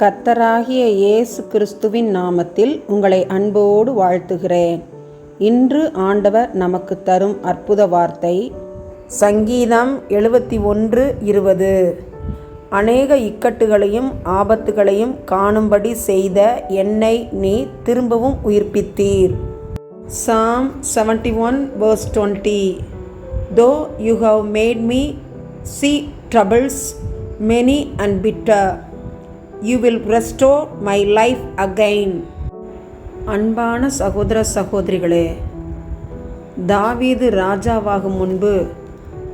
கர்த்தராகிய இயேசு கிறிஸ்துவின் நாமத்தில் உங்களை அன்போடு வாழ்த்துகிறேன். இன்று ஆண்டவர் நமக்கு தரும் அற்புத வார்த்தை சங்கீதம் 71:20. அநேக இக்கட்டுகளையும் ஆபத்துகளையும் காணும்படி செய்த என்னை நீ திரும்பவும் உயிர்ப்பித்தீர். Psalm 71:20. Though you have made me see troubles many and bitter, you will restore my life again. அன்பான சகோதர சகோதரிகளே, தாவீது ராஜாவாகும் முன்பு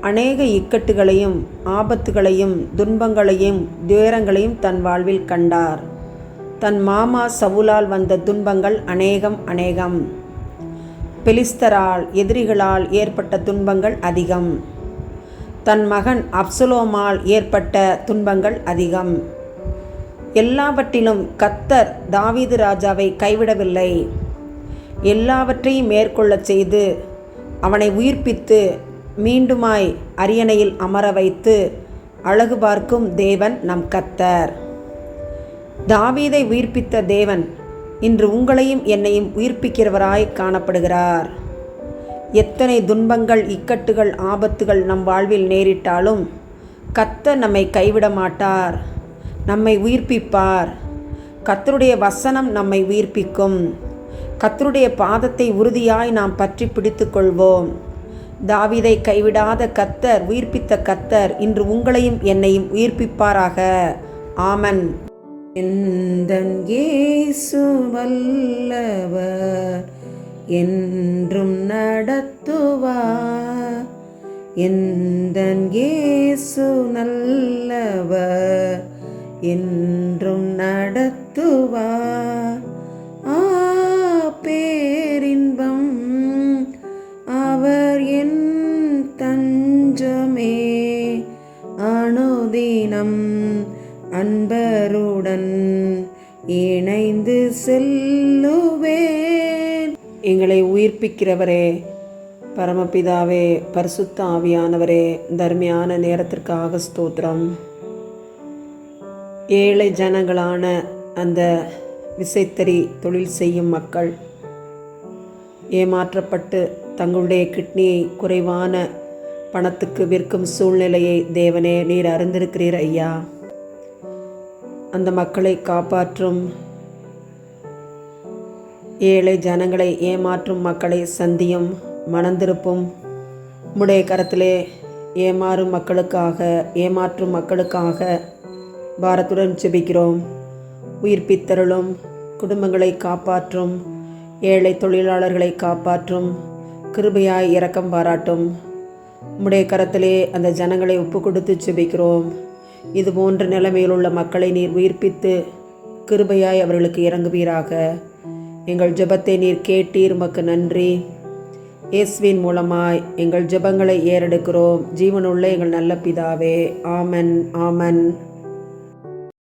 அநேக இக்கட்டுகளையும் ஆபத்துகளையும் துன்பங்களையும் துயரங்களையும் தன் வாழ்வில் கண்டார். தன் மாமா சவுலால் வந்த துன்பங்கள் அநேகம். பெலிஸ்தரால் எதிரிகளால் ஏற்பட்ட துன்பங்கள் அதிகம். தன் மகன் அப்சலோமால் ஏற்பட்ட துன்பங்கள் அதிகம். எல்லாவற்றிலும் கர்த்தர் தாவீது ராஜாவை கைவிடவில்லை. எல்லாவற்றையும் மேற்கொள்ளச் செய்து அவனை உயிர்ப்பித்து மீண்டுமாய் அரியணையில் அமர வைத்து அழகு பார்க்கும் தேவன் நம் கர்த்தர். தாவீதை உயிர்ப்பித்த தேவன் இன்று உங்களையும் என்னையும் உயிர்ப்பிக்கிறவராய் காணப்படுகிறார். எத்தனை துன்பங்கள் இக்கட்டுகள் ஆபத்துகள் நம் வாழ்வில் நேரிட்டாலும் கர்த்தர் நம்மை கைவிட மாட்டார். நம்மை உயிர்ப்பிப்பார். கர்த்தருடைய வசனம் நம்மை உயிர்ப்பிக்கும். கர்த்தருடைய பாதத்தை உறுதியாய் நாம் பற்றி பிடித்து கொள்வோம். தாவீதை கைவிடாத கர்த்தர், உயிர்ப்பித்த கர்த்தர் இன்று உங்களையும் என்னையும் உயிர்ப்பிப்பாராக. ஆமென். எந்தன் இயேசு வல்லவர், என்றும் நடத்துவார். எந்தன் இயேசு நல்லவர், என்றும் நடத்துவார். பேரின்பம் அவர் என் தஞ்சமே, அனுதினம் அன்பருடன் இணைந்து செல்லுவேன். எங்களை உயிர்ப்பிக்கிறவரே, பரமபிதாவே, பரிசுத்த ஆவியானவரே, தர்மியான நேரத்திற்காக ஸ்தோத்திரம். ஏழை ஜனங்களான அந்த விசைத்தறி தொழில் செய்யும் மக்கள் ஏமாற்றப்பட்டு தங்களுடைய கிட்னியை குறைவான பணத்துக்கு விற்கும் சூழ்நிலையை தேவனே நீர் அறிந்திருக்கிறீர் ஐயா. அந்த மக்களை காப்பாற்றும். ஏழை ஜனங்களை ஏமாற்றும் மக்களை சந்தியும், மனந்திருப்பும். உம்முடைய கரத்திலே ஏமாறும் மக்களுக்காக பாரத்துடன் ஜெபிக்கிறோம். உயிர்ப்பித்தருளும். குடும்பங்களை காப்பாற்றும். ஏழை தொழிலாளர்களை காப்பாற்றும். கிருபையாய் இரக்கம் பாராட்டும். உம்முடைய கரத்திலே அந்த ஜனங்களை ஒப்பு கொடுத்து ஜெபிக்கிறோம். இது போன்ற நிலைமையில் உள்ள மக்களை நீர் உயிர்ப்பித்து கிருபையாய் அவர்களுக்கு இறங்குவீராக. எங்கள் ஜெபத்தை நீர் கேட்டீர், உமக்கு நன்றி. இயேசுவின் மூலமாய் எங்கள் ஜெபங்களை ஏறெடுக்கிறோம். ஜீவனுள்ள எங்கள் நல்ல பிதாவே. ஆமென்.